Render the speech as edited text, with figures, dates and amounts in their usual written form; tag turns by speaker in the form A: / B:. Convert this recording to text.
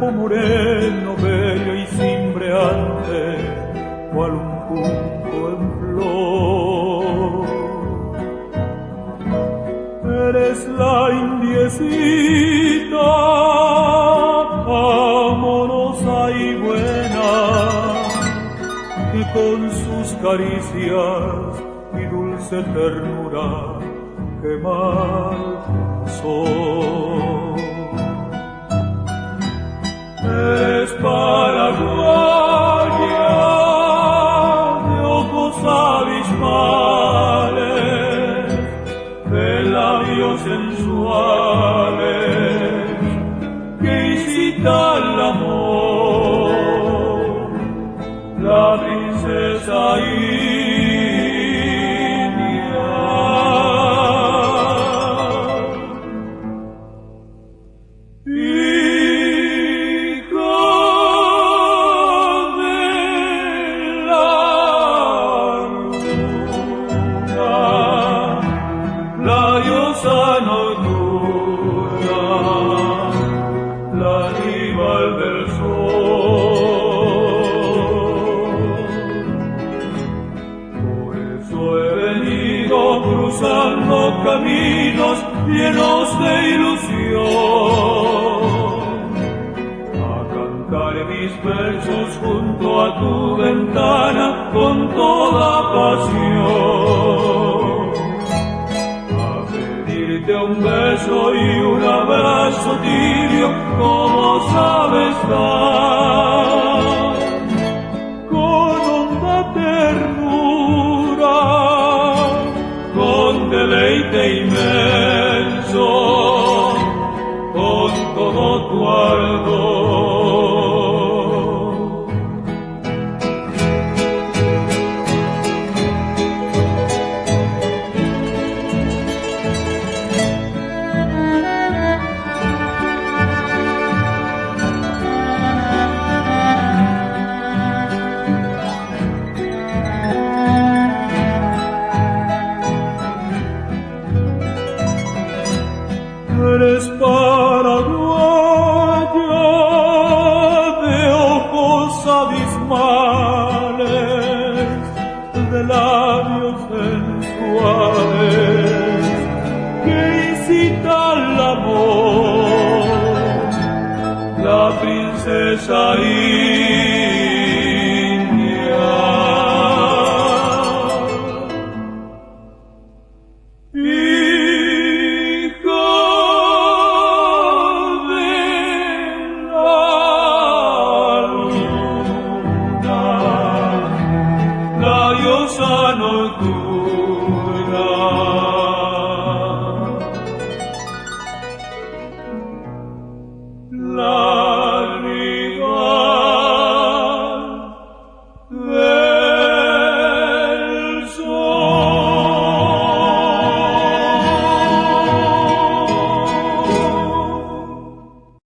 A: cuerpo moreno, bello y cimbreante, cual un junco en flor. Eres la indiecita, amorosa y buena, y con sus caricias y dulce ternura, que mal soy. Es paraguaya de ojos abismales, de labios sensuales, que incita al amor, la princesa caminos llenos de ilusión, a cantar mis versos junto a tu ventana con toda pasión, a pedirte un beso y un abrazo tibio como sabes dar, con honda ternura, con deleite inmenso, con todo tu ardor. Eres paraguaya de ojos abismales, de labios sensuales, que incita al amor, la princesa